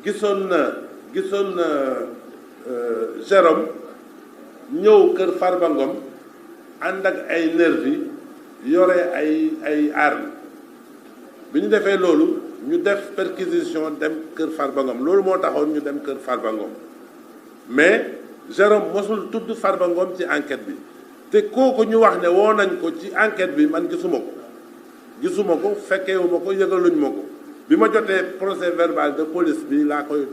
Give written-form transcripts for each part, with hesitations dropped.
gisoon na Jérôme ñëw kër Farba Ngom ànd ak ay nervi yore ay armes bi ñu defee loolu ñu def perquisition dem kër Farba Ngom loolu moo taxoon ñu dem kër Farba Ngom mais Jérôme mosul tudd Farba Ngom ci enquête bi te kooku ñu wax ne woo nañ ko ci enquête bi man gisuma ko fekkeewuma ko yëgaluñ ma ko bi ma jotee procès verbal de police bi laa koy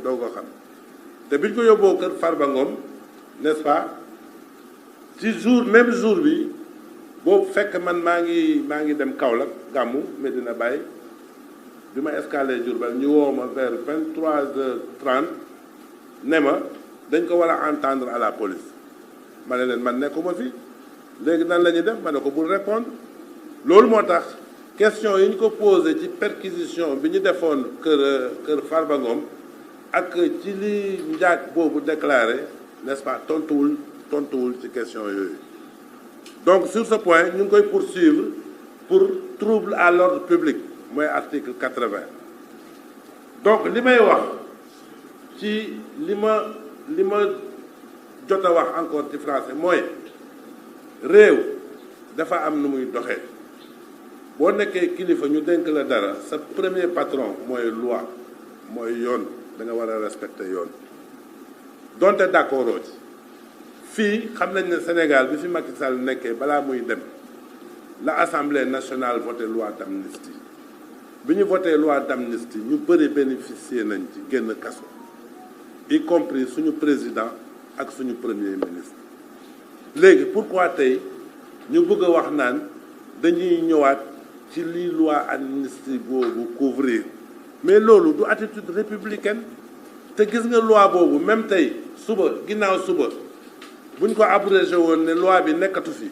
doog a xam te biñ ko yóbboo kër Farba Ngom n'est-ce pas ci même jour bi boobu fekk man maa ngi dem Kaolack gàmmu Medina Baye bi ma escalé Diourbel ñu woo ma vers 23h30 ne ma dañ ko war a entendre à la police ma ne leen man nekkuma fi léegi nan la ñuy def ma ne ko bul répondre loolu moo tax question yi ñu ko posé ci perquisition bi ñu defoon kër Farba Ngom ak ci li njaag boobu déclaré n'est-ce pas tontuwul ci question yooyu donc sur ce point ñu ngi koy poursuivre pour trouble à l'ordre public mooy article 80 donc li may wax ci li ma jot a wax encore ci français mooy réew dafa am nu muy doxee boo nekkee kilifa ñu dénk la dara sa premier patron mooy loi mooy yoon da nga war a respecter yoon donte d'accord ci fii xam nañ ne Sénégal bi fi Macky Sall nekkee balaa muy dem la Assemblée nationale voté loi d'amnistie bi ñu voté loi d'amnistie ñu bëri bénéficier nañ ci génn kaso y compris suñu président ak suñu premier ministre léegi pourquoi tey ñu bëgg a wax naan dañuy ñëwaat ci li loi amnistie boobu couvrir mais loolu du attitude républicaine te gis nga loi boobu même tey suba ginnaaw suba buñ ko abrégé woon ne loi bi nekkatu fi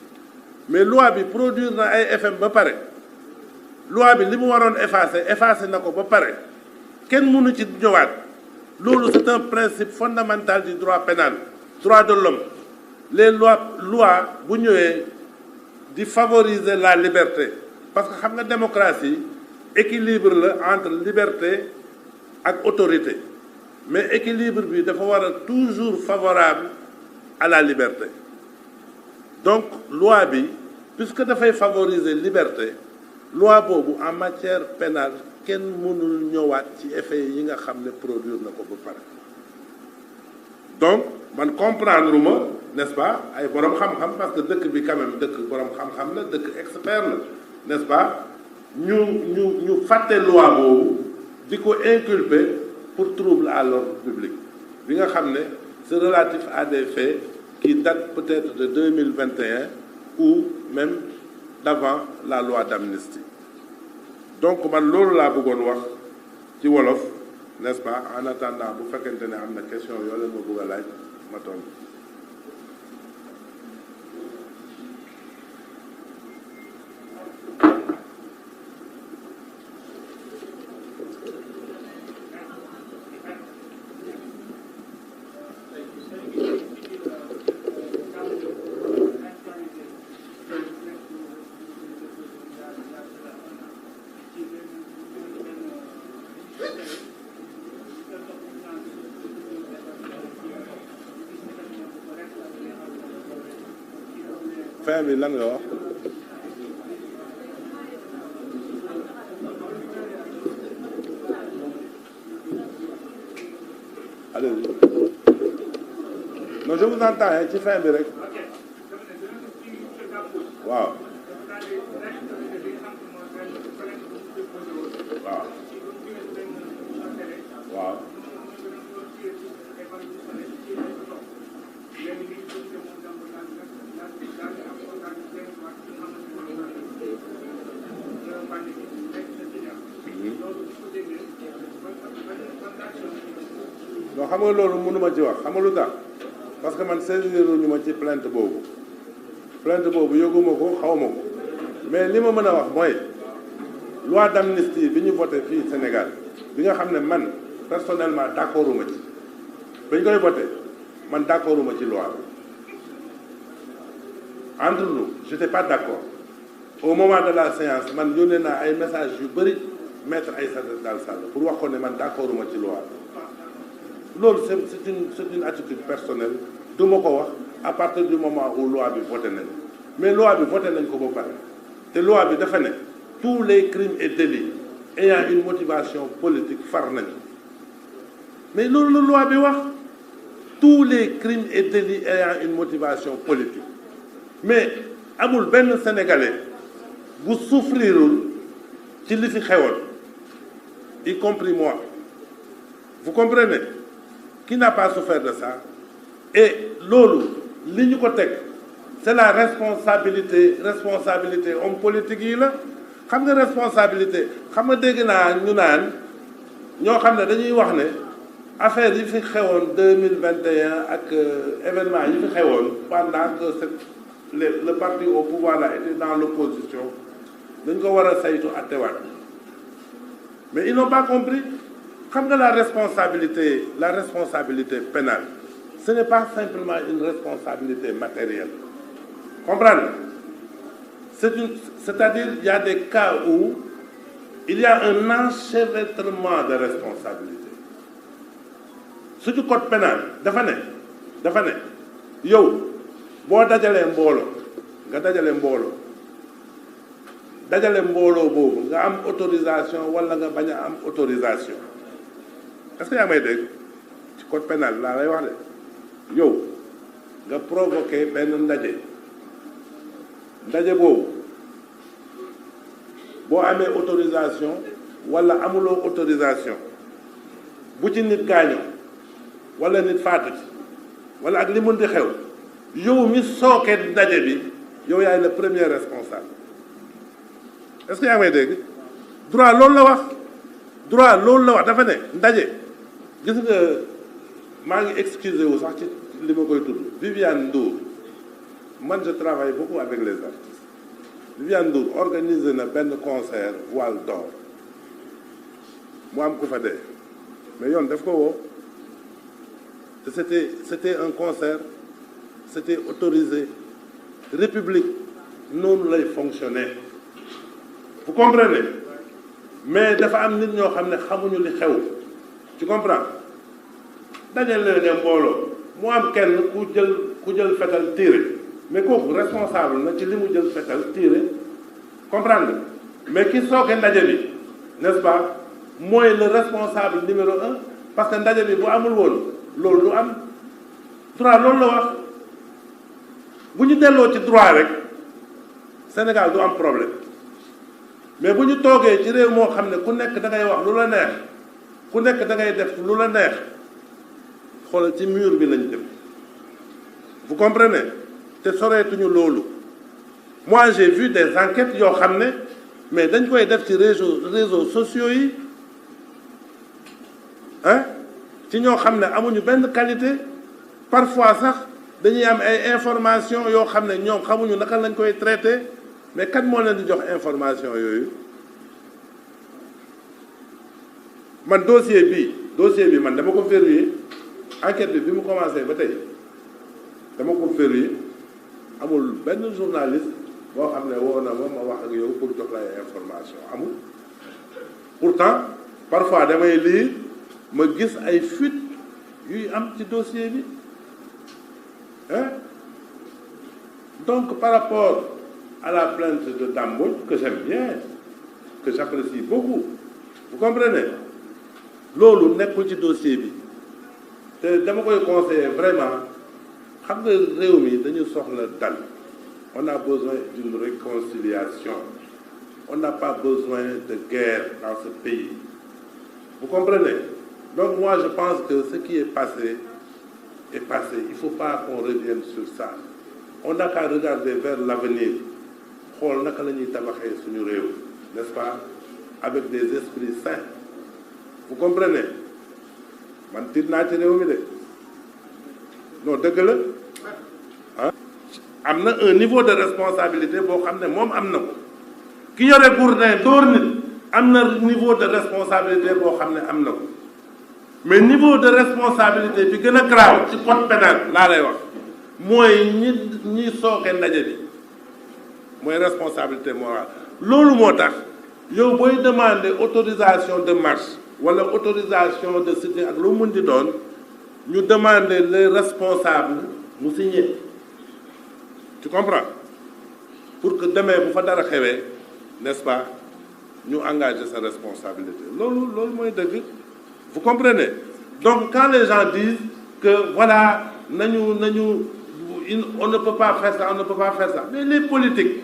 mais loi bi produire na ay FM ba pare loi bi li mu waroon effacé na ko ba pare kenn mënu ci ñëwaat loolu c'est un principe fondamental du droit pénal droit de l'homme les lois bu ñëwee di favoriser la liberté parce que xam nga démocratie équilibre la entre liberté ak autorité mais équilibre bi dafa war a toujours favorable à la liberté donc loi bi puisque dafay favoriser liberté loi boobu en matière pénale kenn mënul ñëwaat ci effet yi nga xam ne produire na ko ba pare donc man comprendre ma n'est-ce pas ay borom xam-xam parce que dëkk bi quand même dëkk borom xam-xam la dëkk expert la n'est-ce pas ñu fàtte loi boobu di ko inculper pour trouble à l'ordre public bi nga xam ne c'est relatif à des faits qui datent peut-être de 2021 ou même d'avant la loi d'amnistie donc man loolu laa bëggoon wax ci wolof n'est-ce pas en attendant bu fekkente ne am na question yoo leen ma bëgg a laaj ma tontu. fin bi lan nga wax allez-y non je vous entends ci fin bi rek waaw waaw waaw non xam nga loolu mënuma ci wax xam nga lu tax parce que man saisiruñu ma ci plainte boobu yëguma ko xawma ko mais li ma mën a wax mooy loi d'amnistie bi ñu voté fii Sénégal bi nga xam ne man personnellement d'accorduma ci bañ koy voté man d'accorduma ci loi entre nous j'étais pas d'accord au moment de la séance man yónnee naa ay messages yu bëri maître Aïssata Tall Sall pour wax ko ne man d'accorduma ci loi loolu c'est une attitude personnelle du ma ko wax à partir du moment où loi bi voté nañ mais loi bi voté nañ ko ba pare te loi bi dafa ne tous les crimes et délits ayant une motivation politique far nañ mais loolu la loi bi wax tous les crimes et délits ayant une motivation politique mais amul benn sénégalais bu souffrirul ci li fi xewoon y compris moi vous comprenez qui n'a pas souffert de ça et loolu li ñu ko teg c'est la responsabilité homme politique yi la xam nga responsabilité xam nga dégg naa ñu naan ñoo xam ne dañuy wax ne affaire yi fi xewoon 2021 ak événement yi fi xewoon pendant que le parti au pouvoir là était dans l'opposition dañ ko war a saytu attewaat mais ils n'ont pas compris xam nga la responsabilité pénale ce n'est pas simplement une responsabilité matérielle comprendre c'est-à-dire il y a des cas où il y a un enchevêtrement de responsabilité suñu code pénal dafa ne yow boo dajalee mbooloo boobu nga am autorisation wala nga bañ a am autorisation est-ce que yaa may dégg ci code pénal laa lay wax de yow nga provoqué benn ndaje boobu boo amee autorisation wala amuloo autorisation bu ci nit gaañoo wala nit faatu ci wala ak li mën di xew yow mi sooke ndaje bi yow yaay le premier responsable est-ce que yaa may dégg droit loolu la wax dafa ne ndaje gis nga maa ngi excusé wu sax ci li ma koy tudd Viviane Ndour man je travaille beaucoup avec les artistes Viviane Ndour organisé na benn concert voile d'or mu am ku fa dee mais yoon daf ko woo te c'était un concert c'était autorisé république noonu lay fonctionner vous comprenez mais dafa am nit ñoo xam ne xamuñu li xew tu comprends dajale leen mbooloo mu am kenn ku jël fetal tiré mais kooku responsable na ci li mu jël fetal tiré comprendre mais ki sooke ndaje bi n'est-ce pas mooy le responsable numéro 1 parce que ndaje bi bu amul woon loolu du am droit loolu la wax bu ñu delloo ci droit rek Sénégal du am problème mais bu ñu toogee ci réew moo xam ne ku nekk da ngay wax lu la neex ku nekk da ngay def lu la neex xoolal ci mur bi lañ dem vous comprenez te soreetuñu loolu moi j'ai vu des enquêtes yoo xam ne mais dañ koy def ci réseaux sociaux yi ci ñoo xam ne amuñu benn qualité parfois sax dañuy am ay information yoo xam ne ñoom xamuñu naka lañ koy traité mais kan moo leen di jox information yooyu man dossier bi man dama ko verrouillé enquête bi mu commencé ba tey dama ko verrouillé amul benn journaliste boo xam ne woo na ma wax ak yow pour jox la information amul pourtant parfois damay lire ma gis ay fuite yuy am ci dossier bi donc par rapport à la plainte de Dame Mbodj que j'aime bien que j'apprécie beaucoup vous comprenez loolu nekkul ci dossier bi te dama koy conseiller vraiment xam nga réew mi dañu soxla dal on a besoin d'une réconciliation on n'a pas besoin de guerre dans ce pays vous comprenez donc moi je pense que ce qui est passé il ne faut pas qu'on revienne sur ça on n'a qu'à regarder vers l'avenir xool naka la ñuy tabaxee suñu réew n'est-ce pas avec des esprits sains vous comprenez man tiit naa ci réew mi de non dëgg la am na un niveau de responsabilité boo xam ne moom am na ko ki yore gourdin dóor nit am na niveau de responsabilité boo xam ne am na ko mais niveau de responsabilité bi gën a grave ci code pénal laa lay wax mooy ñi sooke ndaje bi mooy responsabilité morale loolu moo tax yow booy demander autorisation de marche wala autorisation de sitting ak lu mun di doon ñu demander les responsables mu signer tu comprends pour que demain bu fa dara xewee n'est-ce pas ñu engager sa responsabilité loolu mooy dëgg vous comprenez donc quand les gens disent que voilà on ne peut pas faire ça, on ne peut pas faire ça. Mais les politiques,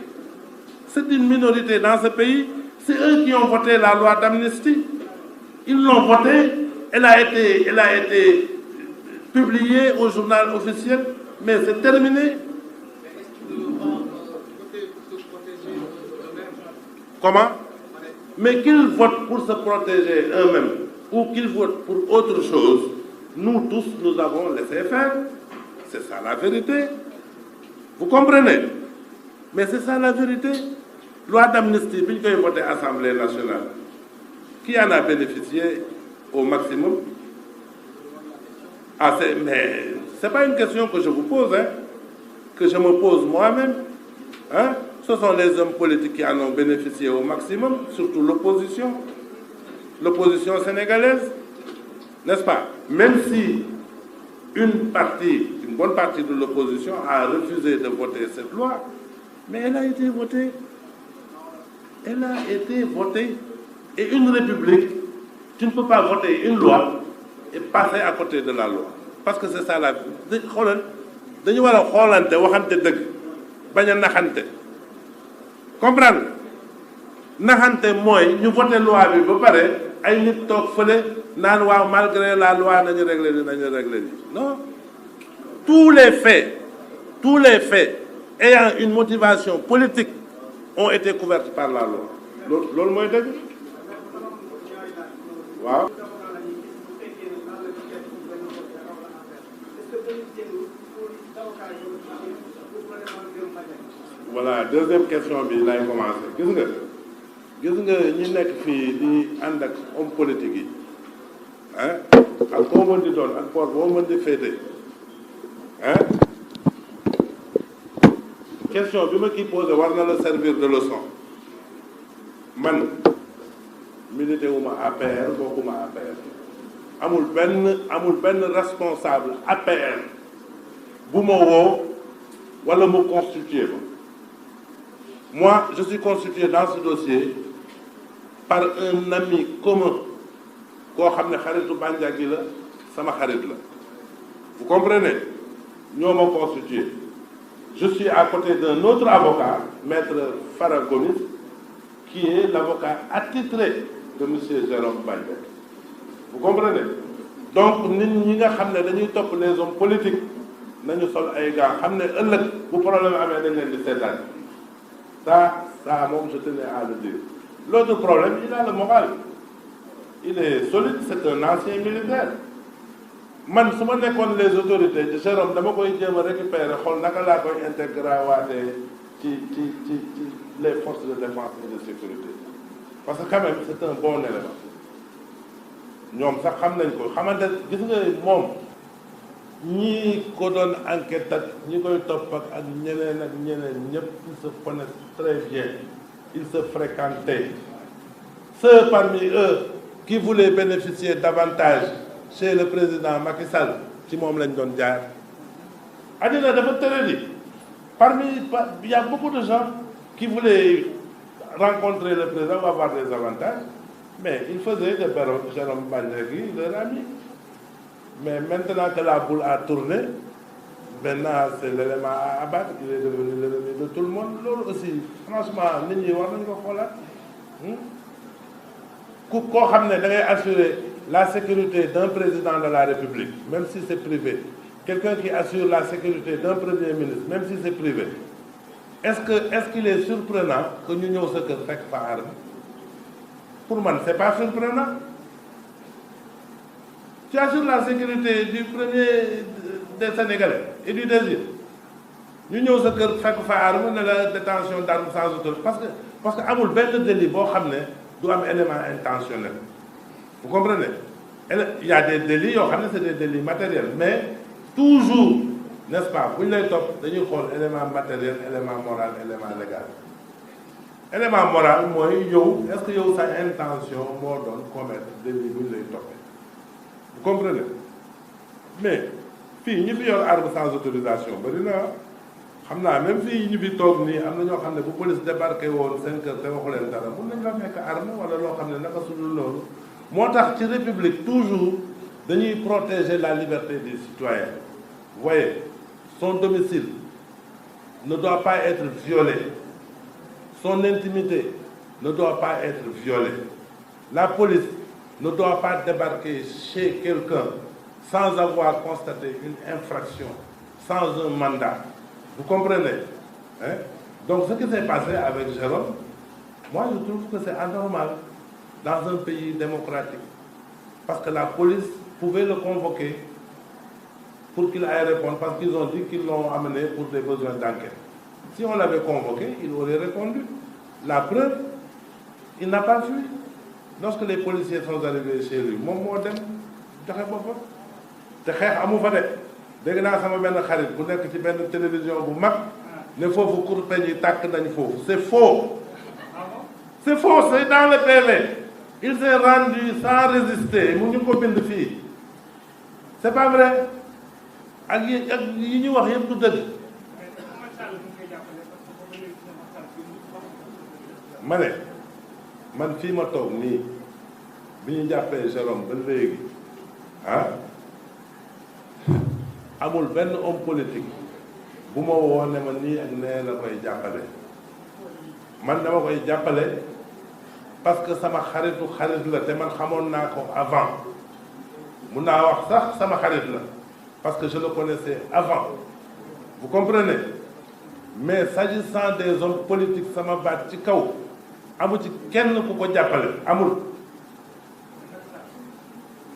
c'est une minorité dans ce pays. C'est eux qui ont voté la loi d'amnistie. Ils l'ont votée. Elle a été publiée au journal officiel. Mais c'est terminé. Comment? Mais qu'ils votent pour se protéger eux-mêmes ou qu'ils votent pour autre chose, nous tous, nous avons laissé faire. C'est ça la vérité. Vous comprenez? Mais c'est ça la vérité. Loi d'amnistie, puis qu'il voté à l'Assemblée nationale. Qui en a bénéficié au maximum? Mais ce n'est pas une question que je vous pose, hein, que je me pose moi-même. Hein? Ce sont les hommes politiques qui en ont bénéficié au maximum, surtout l'opposition sénégalaise, n'est-ce pas? Même si une bonne partie de l'opposition a refusé de voter cette loi, mais elle a été votée. Elle a été votée. Et une république, tu ne peux pas voter une loi et passer à côté de la loi. Parce que c'est ça la vie. Dañu war a xoolante waxante dëgg bañ a naxante comprendre naxante mooy ñu voté loi bi ba pare ay nit toog fële naan waaw malgré la loi nañu régler li non tous les faits ayant une motivation politique ont été couverts par la loi loolu mooy dëgg waaw. Voilà deuxième question bi lay commencer gis nga ñi nekk fii di ànd ak homme politique yi ah ak koo mën di doon ak port boo mën di féete ah question bi ma kii posé war na la servir de leçon man milité wuma APR bokkuma APR amul benn responsable APR bu ma woo wala mu constitué ma. Moi, je suis constitué dans ce dossier par un ami commun koo xam ne xaritu Bandiaky la sama xarit la vous comprenez ñoo ma constitué je suis à côté d'un autre avocat maître Fara Gomis qui est l'avocat attitré de monsieur Jérôme Bandiaky vous comprenez donc nit ñi nga xam ne dañuy topp les hommes politiques nañu sol ay gars xam ne ëllëg bu problème amee dañ leen di seetaan ça moom je tenais à le dire. L'autre problème, il a le moral. Il est solide, c'est un ancien militaire. Man, su ma nekkoon les autorités de Jérôme dama koy jéem a récupérer xool naka laa koy intégré waatee ci les forces de défense et de sécurité parce que quand même c'est un bon élément ñoom sax xam nañ ko xamante gis nga moom ñii ko doon enquête ak ñi koy topp ak ñeneen ñëpp ils se connaissent très bien ils se fréquentaient ceux parmi eux qui voulaient bénéficier davantage chez le président Macky Sall ci moom lañ doon jaar àddina dafa tërali il y a beaucoup de gens qui voulaient rencontrer le président ou avoir des avantages mais ils faisaient de Jérôme Bandiaky leur ami. Mais maintenant que la boule a tourné, maintenant c'est l'élément à abattre, il est devenu l'ennemi de tout le monde. Loolu aussi franchement nit ñi war nañu ko xoolaat ku koo xam ne da ngay assurer la sécurité d'un président de la République même si c'est privé quelqu'un qui assure la sécurité d'un premier ministre même si c'est privé est-ce qu'il est surprenant que ñu ñëw sa kër fekk fa arme pour man c'est pas surprenant. Tu assures la sécurité du premier des Sénégalais et du deuxième ñu ñëw sa kër fekk fa arme ne la détention d'armes sans autorisation parce que amul benn délit boo xam ne du am élément intentionnel vous comprenez il y a des délits yoo xam ne c'est des délits matériels mais toujours n'est-ce pas bu ñu lay topp dañuy xool élément matériel élément moral élément légal élément moral mooy yow est-ce que yow sa intention moo doon commettre délit bu ñu lay toppee vous comprenez mais fii ñi fi yor arme sans autorisation bari na xam naa même fii ñu fi toog nii am na ñoo xam ne bu police débarqué woon seen kër te waxu leen dara mun nañ fa fekk arme wala loo xam ne naka sudul loolu moo tax ci république toujours dañuy protéger la liberté des citoyens vous voyez son domicile ne doit pas être violé son intimité ne doit pas être violée la police ne doit pas débarquer chez quelqu'un sans avoir constaté une infraction sans un mandat vous comprenez hein? Donc ce qui s'est passé avec Jérôme moi je trouve que c'est anormal dans un pays démocratique parce que la police pouvait le convoquer pour qu'il aille répondre parce qu'ils ont dit qu'ils l'ont amené pour des besoins d'enquête. Si on l'avait convoqué, il aurait répondu. La preuve, il n'a pas fui. Lorsque les policiers sont arrivés chez lui, moom moo dem joxe boppam te xeex amu fa de dégg naa sama benn xarit bu nekk ci benn télévision bu mag ne foofu kurpeñ yi tàkk nañ foofu. C'est faux. C'est faux, c'est dans le PV. Il s'est rendu sans résister mu ñu ko bind fii. C'est pas vrai. ak yi ñu wax yëpp du dëgg ma ne man fii ma toog nii bi ñu jàppee Jérôme ba léegi amul benn homme politique bu ma woo ne ma nii ak nee la koy jàppale man dama koy jàppale parce que sama xaritu xarit la te man xamoon naa ko avant mun naa wax sax sama xarit la parce que je le connaissais avant vous comprenez mais s'agissant des hommes politiques sama baat ci kaw amu ci kenn ku ko jàppale amul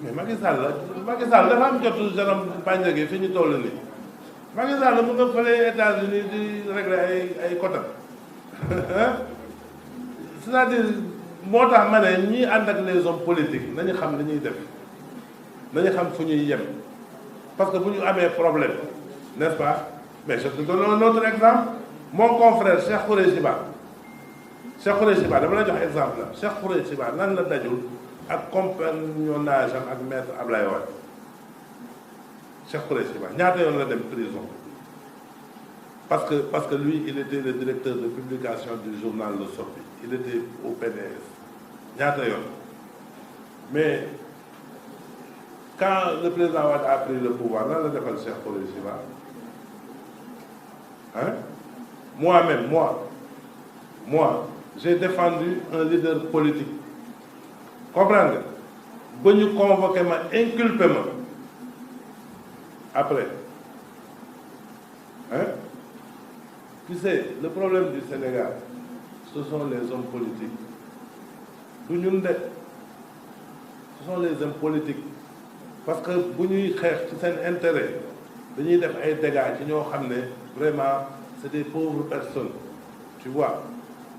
mais Macky Sall dafa am jotu Jérôme Bandiaky fi ñu toll nii Macky Sall mu nga fële États-Unis di régler ay quotas c'est-à-dire moo tax ma ne ñii ànd ak les hommes politiques nañu xam li ñuy def nañu xam fu ñuy yem parce que bu ñu amee problème n'est-ce pas mais je te donne un autre exemple mon confrère Cheikh Khoureyssi Ba dama la jox exemple la Cheikh Khoureyssi Ba nan la dajul ak compagnonnage am ak maître Ablaye Wade Cheikh Khoureyssi Ba ñaata yoon la dem prison parce que lui il était le directeur de publication du journal Le Sopi il était au PDS ñaata yoon mais quand le président Wade a pris le pouvoir lan la defal Cheikh Khoureyssi Ba hein moi-même moi j'ai défendu un leader politique comprendre nga ba ñu convoqué ma inculpé ma après hein tu sais le problème du Sénégal ce sont les hommes politiques du ñun de ce sont les hommes politiques parce que bu ñuy xeex ci seen intérêt dañuy def ay dégâts ci ñoo xam ne vraiment c'est des pauvres personnes tu vois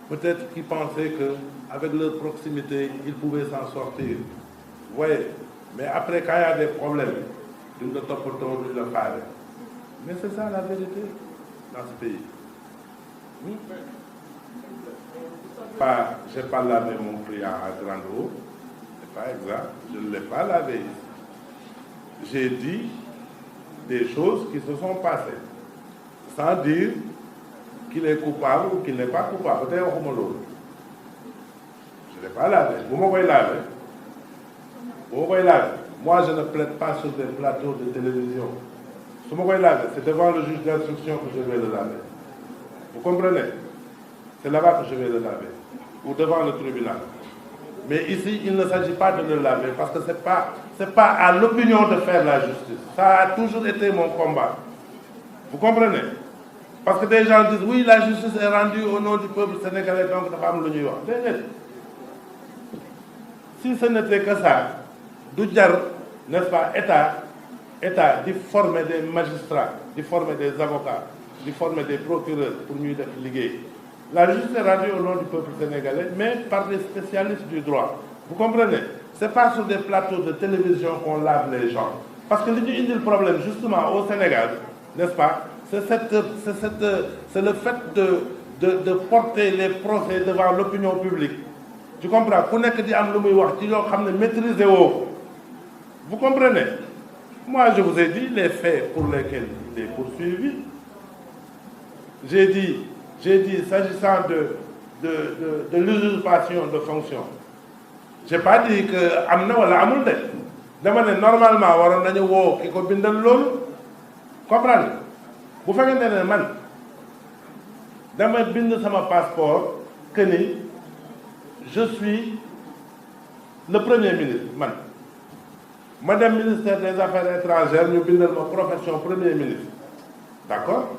peut-être qu'ils pensaient que avec leur proximité ils pouvaient s'en sortir vous voyez mais après quand il y a des problèmes duñ la toppatoo duñ la faale mais c'est ça la vérité dans ce pays j'ai pas lavé mon client à grande eau c'est pas exact je ne l'ai pas lavé j'ai dit des choses qui se sont passées sans dire qu'il est coupable ou qu'il n'est pas coupable tey waxuma loolu je ne l'ai pas lavé bu ma koy laver moi je ne plaide pas sur des plateaux de télévision su ma koy laver c'est devant le juge d'instruction que je vais le laver vous comprenez c'est là-bas que je vais le laver ou devant le tribunal mais ici il ne s'agit pas de le laver parce que c'est pas à l'opinion de faire la justice ça a toujours été mon combat vous comprenez parce que des gens disent oui la justice est rendue au nom du peuple sénégalais donc dafa am lu ñuy wax déedéet si ce n'était que ça du jar n'est-ce pas état di former des magistrats di former des avocats di former des procureurs pour ñuy def liggéey la justice est rendue au nom du peuple sénégalais mais par des spécialistes du droit vous comprenez c'est pas sur des plateaux de télévision qu'on lave les gens parce que li ñu indi le problème justement au Sénégal n'est-ce pas c'est le fait de porter les procès devant l'opinion publique. Tu comprends? Ku nekk di am lu muy wax ci yoo xam ne maîtriser woo ko. Vous comprenez? Moi, je vous ai dit les faits pour lesquels il est poursuivi. J'ai dit, s'agissant de l'usurpation de fonction, j'ai pas dit que am na wala amul de. Dama ne normalement waroon nañu woo ki ko bindal loolu. Comprendre? Bu fekkente ne man dama bind sama passeport que ni je suis le premier ministre man. Madame ministère des Affaires étrangères ñu bindal ma profession premier ministre. D'accord?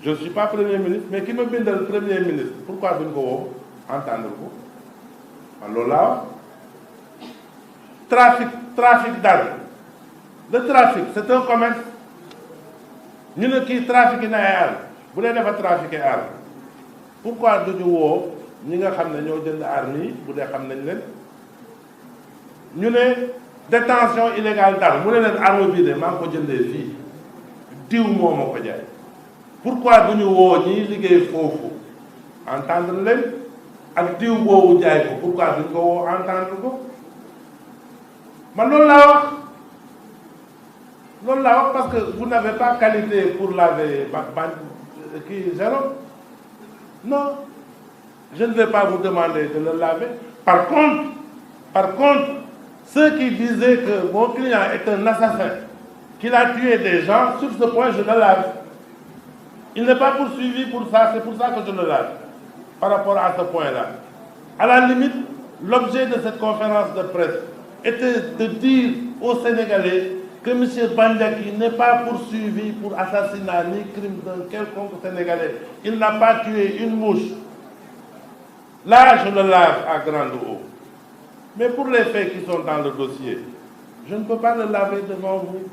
Je ne suis pas premier ministre, mais qui me bindal premier ministre, pourquoi duñ ko woo entendre ko? Man loolu laa wax. Trafic d'armes. Le trafic, c'est un commerce. Ñu ne kii trafic na ay armes bu dee dafa trafiqué armes pourquoi duñu woo ñi nga xam ne ñoo jënd armes yi bu dee xam nañ leen ñu ne détention illégale d'armes mu ne leen arme bii de maa ngi ko jëndee fii diw moo ma ko jaay pourquoi duñu woo ñiy liggéey foofu entendre leen ak diw boobu jaay ko pourquoi duñu ko woo entendre ko man loolu laa wax. Loolu laa wax parce que vous n'avez pas qualité pour laver kii Jérôme. Non, je ne vais pas vous demander de le laver. Par contre, ceux qui disaient que mon client est un assassin, qu'il a tué des gens, sur ce point, je le lave. Il n'est pas poursuivi pour ça, c'est pour ça que je le lave, par rapport à ce point-là. À la limite, l'objet de cette conférence de presse était de dire aux Sénégalais que M. Bandiaki n'est pas poursuivi pour assassinat ni crime d'un quelconque Sénégalais. Il n'a pas tué une mouche. Là, je le lave à grande eau. Mais pour les faits qui sont dans le dossier, je ne peux pas le laver devant vous.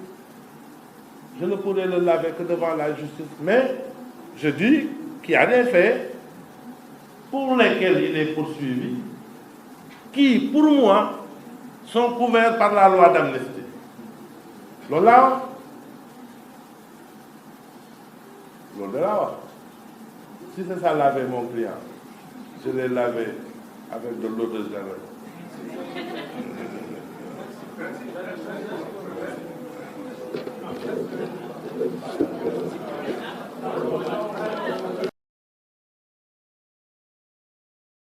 Je ne pourrai le laver que devant la justice. Mais je dis qu'il y a des faits pour lesquels il est poursuivi, qui, pour moi, sont couverts par la loi d'amnistie. Loolu laa wax loolu de laa wax si c'est ça laver mon client je l'ai lavé avec de l'eau de Javel.